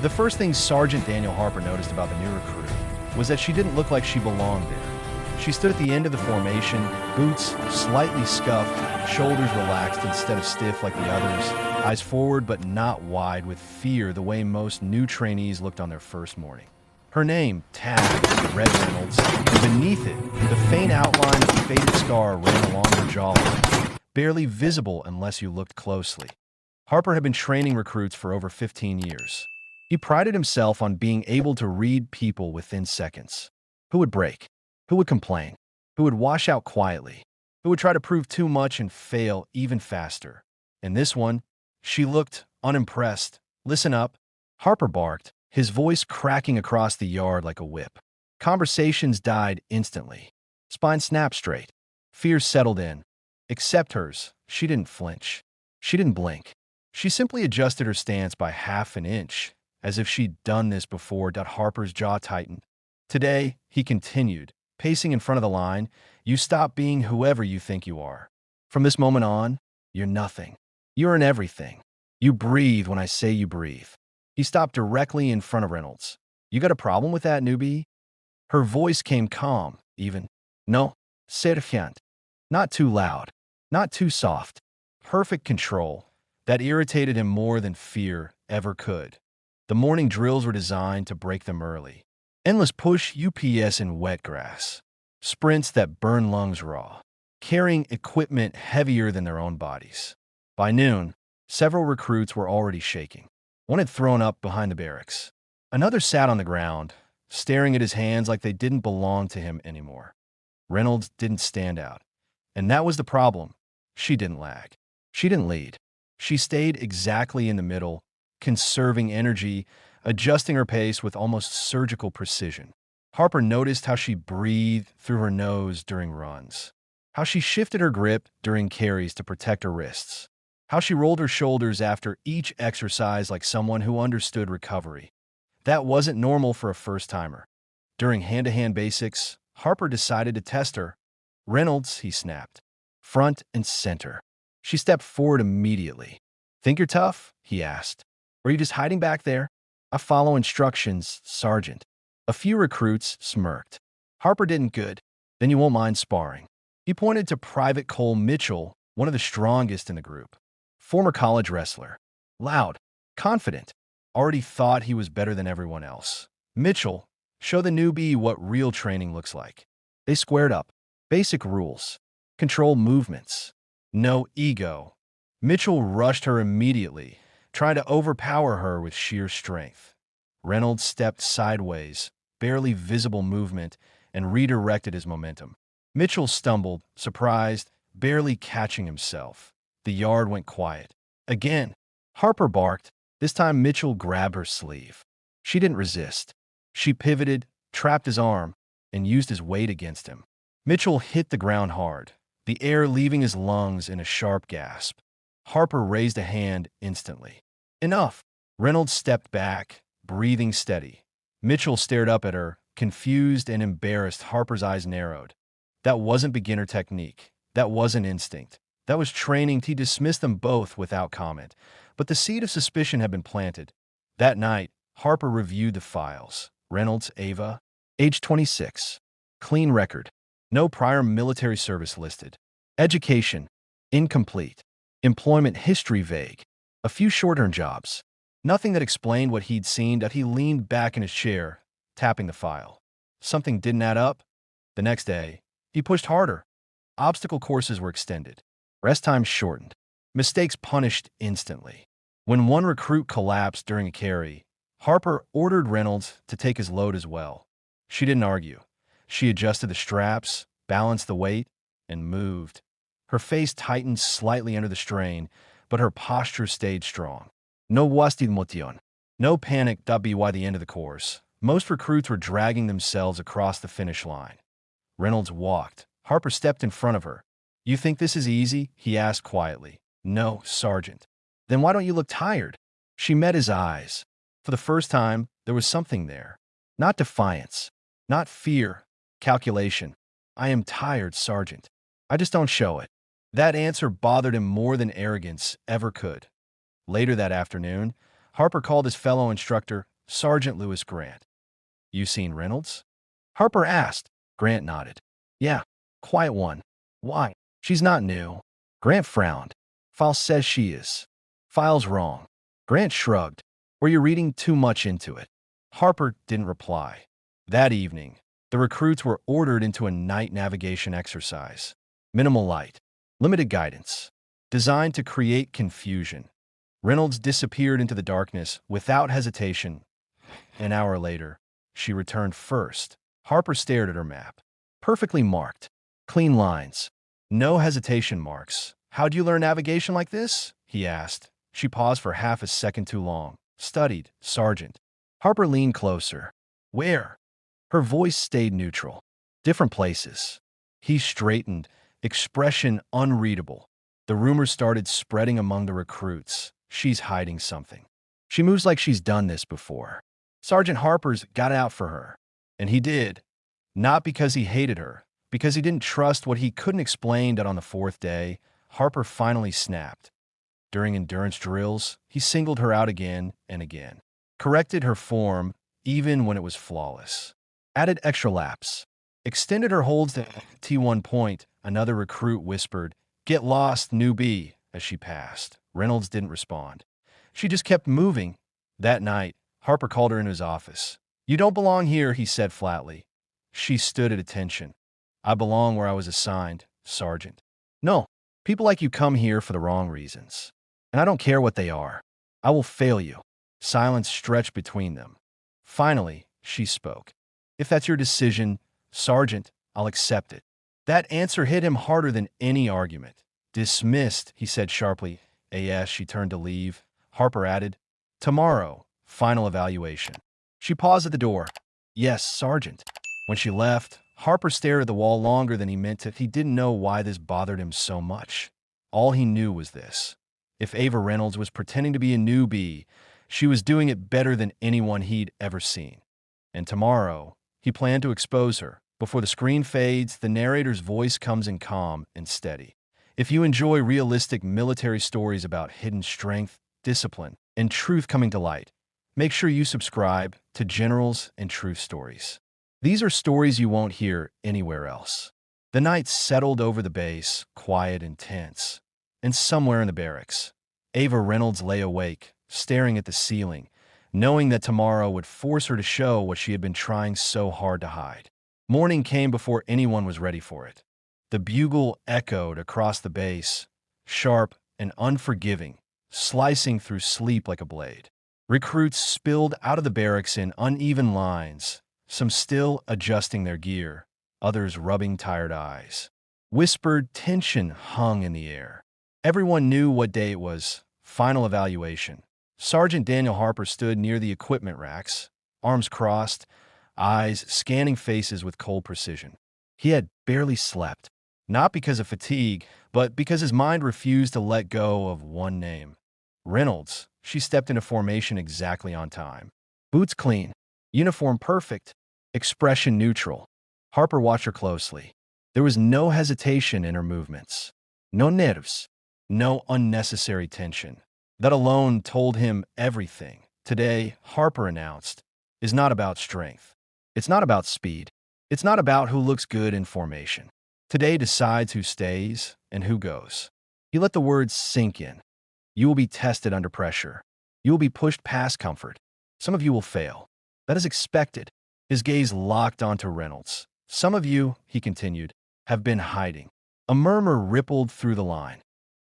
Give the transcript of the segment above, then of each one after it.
The first thing Sergeant Daniel Harper noticed about the new recruit was that she didn't look like she belonged there. She stood at the end of the formation, boots slightly scuffed, shoulders relaxed instead of stiff like the others, eyes forward but not wide with fear the way most new trainees looked on their first morning. Her name, tagged Red Reynolds, and beneath it, the faint outline of a faded scar ran along her jawline, barely visible unless you looked closely. Harper had been training recruits for over 15 years. He prided himself on being able to read people within seconds. Who would break? Who would complain? Who would wash out quietly? Who would try to prove too much and fail even faster? And this one, she looked unimpressed. Listen up, Harper barked, his voice cracking across the yard like a whip. Conversations died instantly. Spine snapped straight. Fear settled in. Except hers. She didn't flinch. She didn't blink. She simply adjusted her stance by half an inch, as if she'd done this before. Harper's jaw tightened. Today, he continued, pacing in front of the line, you stop being whoever you think you are. From this moment on, you're nothing. You're an everything. You breathe when I say you breathe. He stopped directly in front of Reynolds. You got a problem with that, newbie? Her voice came calm, even. No, sergeant. Not too loud. Not too soft. Perfect control. That irritated him more than fear ever could. The morning drills were designed to break them early. Endless push UPS in wet grass. Sprints that burn lungs raw. Carrying equipment heavier than their own bodies. By noon, several recruits were already shaking. One had thrown up behind the barracks. Another sat on the ground, staring at his hands like they didn't belong to him anymore. Reynolds didn't stand out. And that was the problem. She didn't lag. She didn't lead. She stayed exactly in the middle, conserving energy, adjusting her pace with almost surgical precision. Harper noticed how she breathed through her nose during runs, how she shifted her grip during carries to protect her wrists, how she rolled her shoulders after each exercise like someone who understood recovery. That wasn't normal for a first-timer. During hand-to-hand basics, Harper decided to test her. Reynolds, he snapped. Front and center. She stepped forward immediately. Think you're tough? He asked. Or are you just hiding back there? I follow instructions, Sergeant. A few recruits smirked. Harper didn't good. Then you won't mind sparring. He pointed to Private Cole Mitchell, one of the strongest in the group. Former college wrestler. Loud. Confident. Already thought he was better than everyone else. Mitchell, show the newbie what real training looks like. They squared up. Basic rules. Control movements. No ego. Mitchell rushed her immediately, trying to overpower her with sheer strength. Reynolds stepped sideways, barely visible movement, and redirected his momentum. Mitchell stumbled, surprised, barely catching himself. The yard went quiet. Again, Harper barked. This time Mitchell grabbed her sleeve. She didn't resist. She pivoted, trapped his arm, and used his weight against him. Mitchell hit the ground hard, the air leaving his lungs in a sharp gasp. Harper raised a hand instantly. Enough. Reynolds stepped back, breathing steady. Mitchell stared up at her, confused and embarrassed. Harper's eyes narrowed. That wasn't beginner technique. That wasn't instinct. That was training. He dismissed them both without comment. But the seed of suspicion had been planted. That night, Harper reviewed the files. Reynolds, Ava, age 26. Clean record. No prior military service listed. Education, incomplete. Employment history vague. A few short-term jobs. Nothing that explained what he'd seen. He leaned back in his chair, tapping the file. Something didn't add up. The next day, he pushed harder. Obstacle courses were extended. Rest times shortened. Mistakes punished instantly. When one recruit collapsed during a carry, Harper ordered Reynolds to take his load as well. She didn't argue. She adjusted the straps, balanced the weight, and moved. Her face tightened slightly under the strain, but her posture stayed strong. No wasted motion. No panic. By the end of the course, most recruits were dragging themselves across the finish line. Reynolds walked. Harper stepped in front of her. You think this is easy? He asked quietly. No, Sergeant. Then why don't you look tired? She met his eyes. For the first time, there was something there. Not defiance. Not fear. Calculation. I am tired, Sergeant. I just don't show it. That answer bothered him more than arrogance ever could. Later that afternoon, Harper called his fellow instructor, Sergeant Lewis Grant. You seen Reynolds? Harper asked. Grant nodded. Yeah, quiet one. Why? She's not new. Grant frowned. File says she is. File's wrong. Grant shrugged. Were you reading too much into it? Harper didn't reply. That evening, the recruits were ordered into a night navigation exercise. Minimal light, limited guidance, designed to create confusion. Reynolds disappeared into the darkness without hesitation. An hour later, she returned first. Harper stared at her map. Perfectly marked. Clean lines. No hesitation marks. How'd you learn navigation like this? He asked. She paused for half a second too long. Studied, Sergeant. Harper leaned closer. Where? Her voice stayed neutral. Different places. He straightened, expression unreadable. The rumors started spreading among the recruits. She's hiding something. She moves like she's done this before. Sergeant Harper's got it out for her. And he did. Not because he hated her, because he didn't trust what he couldn't explain. That on the fourth day, Harper finally snapped. During endurance drills, he singled her out again and again. Corrected her form, even when it was flawless. Added extra laps. Extended her holds to T1 point. Another recruit whispered, "Get lost, Newbie," as she passed. Reynolds didn't respond. She just kept moving. That night, Harper called her into his office. "You don't belong here," he said flatly. She stood at attention. "I belong where I was assigned, Sergeant." "No, people like you come here for the wrong reasons. And I don't care what they are. I will fail you." Silence stretched between them. Finally, she spoke. "If that's your decision, Sergeant, I'll accept it." That answer hit him harder than any argument. "Dismissed," he said sharply. As she turned to leave, Harper added, "Tomorrow, final evaluation." She paused at the door. "Yes, Sergeant." When she left, Harper stared at the wall longer than he meant to. He didn't know why this bothered him so much. All he knew was this. If Ava Reynolds was pretending to be a newbie, she was doing it better than anyone he'd ever seen. And tomorrow, he planned to expose her. Before the screen fades, the narrator's voice comes in calm and steady. If you enjoy realistic military stories about hidden strength, discipline, and truth coming to light, make sure you subscribe to Generals and Truth Stories. These are stories you won't hear anywhere else. The night settled over the base, quiet and tense. And somewhere in the barracks, Ava Reynolds lay awake, staring at the ceiling, knowing that tomorrow would force her to show what she had been trying so hard to hide. Morning came before anyone was ready for it. The bugle echoed across the base, sharp and unforgiving, slicing through sleep like a blade. Recruits spilled out of the barracks in uneven lines, some still adjusting their gear, others rubbing tired eyes. Whispered tension hung in the air. Everyone knew what day it was. Final evaluation. Sergeant Daniel Harper stood near the equipment racks, arms crossed, eyes scanning faces with cold precision. He had barely slept, not because of fatigue, but because his mind refused to let go of one name. Reynolds. She stepped into formation exactly on time. Boots clean, uniform perfect, expression neutral. Harper watched her closely. There was no hesitation in her movements, no nerves, no unnecessary tension. That alone told him everything. Today, Harper announced, is not about strength. It's not about speed. It's not about who looks good in formation. Today decides who stays and who goes. He let the words sink in. You will be tested under pressure. You will be pushed past comfort. Some of you will fail. That is expected. His gaze locked onto Reynolds. Some of you, he continued, have been hiding. A murmur rippled through the line.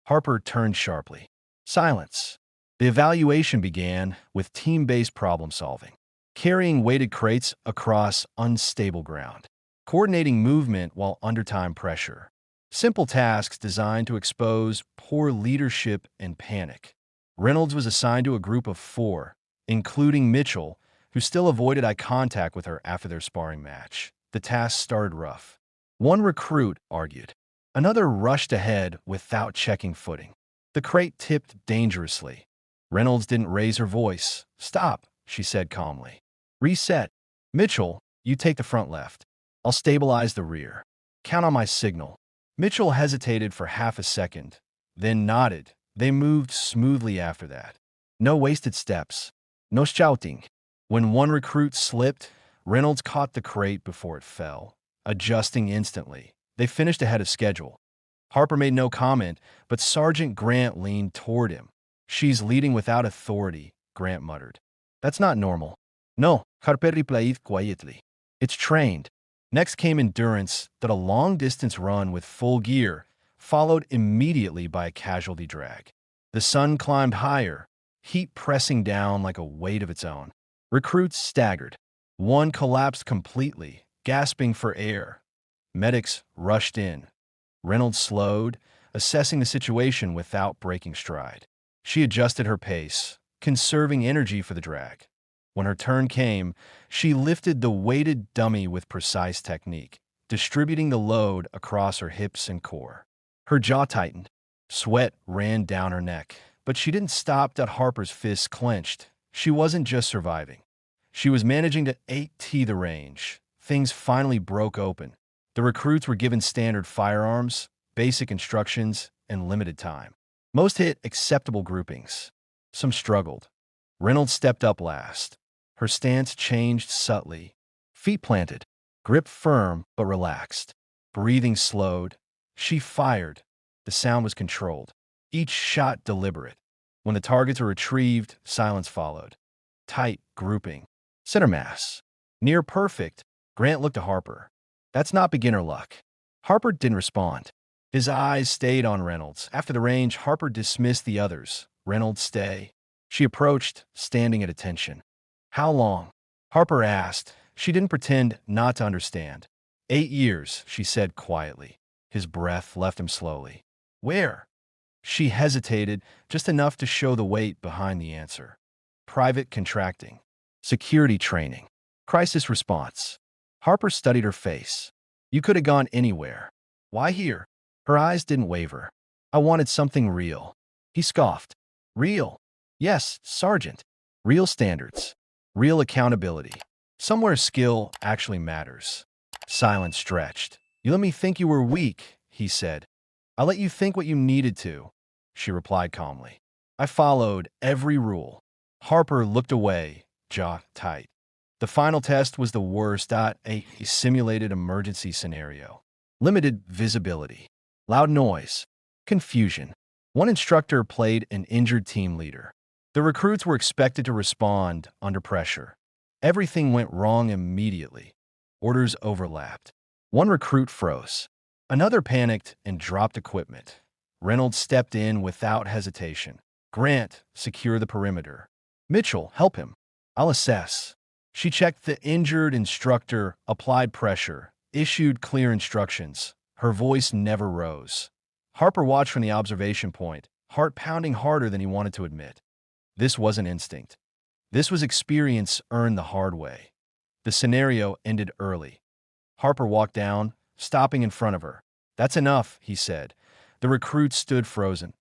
Harper turned sharply. Silence. The evaluation began with team-based problem-solving, carrying weighted crates across unstable ground, coordinating movement while under time pressure. Simple tasks designed to expose poor leadership and panic. Reynolds was assigned to a group of 4, including Mitchell, who still avoided eye contact with her after their sparring match. The task started rough. One recruit argued. Another rushed ahead without checking footing. The crate tipped dangerously. Reynolds didn't raise her voice. Stop, she said calmly. Reset. Mitchell, you take the front left. I'll stabilize the rear. Count on my signal. Mitchell hesitated for half a second, then nodded. They moved smoothly after that. No wasted steps. No shouting. When one recruit slipped, Reynolds caught the crate before it fell, adjusting instantly. They finished ahead of schedule. Harper made no comment, but Sergeant Grant leaned toward him. "She's leading without authority," Grant muttered. "That's not normal." "No," Harper replied quietly. "It's trained." Next came endurance, that a long-distance run with full gear, followed immediately by a casualty drag. The sun climbed higher, heat pressing down like a weight of its own. Recruits staggered. One collapsed completely, gasping for air. Medics rushed in. Reynolds slowed, assessing the situation without breaking stride. She adjusted her pace, conserving energy for the drag. When her turn came, she lifted the weighted dummy with precise technique, distributing the load across her hips and core. Her jaw tightened. Sweat ran down her neck, but she didn't stop at Harper's fists clenched. She wasn't just surviving. She was managing to AT the range. Things finally broke open. The recruits were given standard firearms, basic instructions, and limited time. Most hit acceptable groupings. Some struggled. Reynolds stepped up last. Her stance changed subtly. Feet planted, grip firm but relaxed. Breathing slowed. She fired. The sound was controlled. Each shot deliberate. When the targets were retrieved, silence followed. Tight grouping. Center mass. Near perfect. Grant looked at Harper. "That's not beginner luck." Harper didn't respond. His eyes stayed on Reynolds. After the range, Harper dismissed the others. "Reynolds, stay." She approached, standing at attention. "How long?" Harper asked. She didn't pretend not to understand. 8 years, she said quietly. His breath left him slowly. "Where?" She hesitated, just enough to show the weight behind the answer. "Private contracting. Security training. Crisis response." Harper studied her face. "You could have gone anywhere. Why here?" Her eyes didn't waver. "I wanted something real." He scoffed. "Real?" "Yes, Sergeant. Real standards. Real accountability. Somewhere skill actually matters." Silence stretched. "You let me think you were weak," he said. "I let you think what you needed to," she replied calmly. "I followed every rule." Harper looked away, jaw tight. The final test was the worst, a simulated emergency scenario. Limited visibility. Loud noise. Confusion. One instructor played an injured team leader. The recruits were expected to respond under pressure. Everything went wrong immediately. Orders overlapped. One recruit froze. Another panicked and dropped equipment. Reynolds stepped in without hesitation. "Grant, secure the perimeter." "Mitchell, help him." "I'll assess." She checked the injured instructor, applied pressure, issued clear instructions. Her voice never rose. Harper watched from the observation point, heart pounding harder than he wanted to admit. This wasn't instinct. This was experience earned the hard way. The scenario ended early. Harper walked down, stopping in front of her. "That's enough," he said. The recruits stood frozen.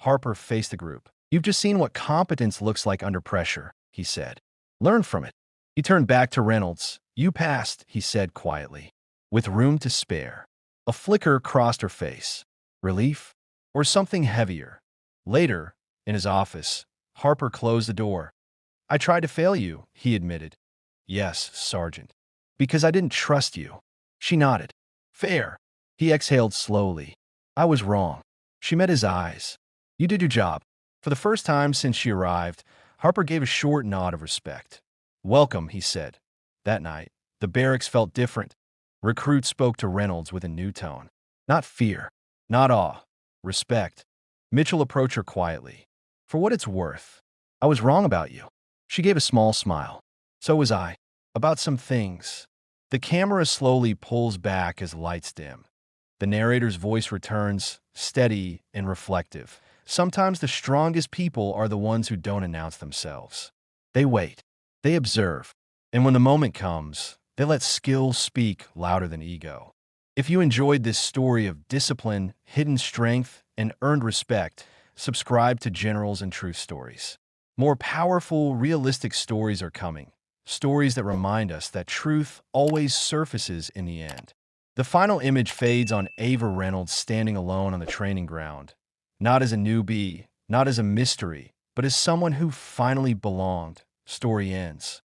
Harper faced the group. "You've just seen what competence looks like under pressure," he said. "Learn from it." He turned back to Reynolds. "You passed," he said quietly, with room to spare. A flicker crossed her face. Relief? Or something heavier? Later, in his office, Harper closed the door. "I tried to fail you," he admitted. "Yes, Sergeant. Because I didn't trust you." She nodded. "Fair." He exhaled slowly. "I was wrong." She met his eyes. "You did your job." For the first time since she arrived, Harper gave a short nod of respect. "Welcome," he said. That night, the barracks felt different. Recruits spoke to Reynolds with a new tone. Not fear, not awe, respect. Mitchell approached her quietly. "For what it's worth, I was wrong about you." She gave a small smile. "So was I. About some things." The camera slowly pulls back as lights dim. The narrator's voice returns, steady and reflective. Sometimes the strongest people are the ones who don't announce themselves. They wait. They observe. And when the moment comes, they let skill speak louder than ego. If you enjoyed this story of discipline, hidden strength, and earned respect, subscribe to Generals and Truth Stories. More powerful, realistic stories are coming. Stories that remind us that truth always surfaces in the end. The final image fades on Ava Reynolds standing alone on the training ground. Not as a newbie, not as a mystery, but as someone who finally belonged. Story ends.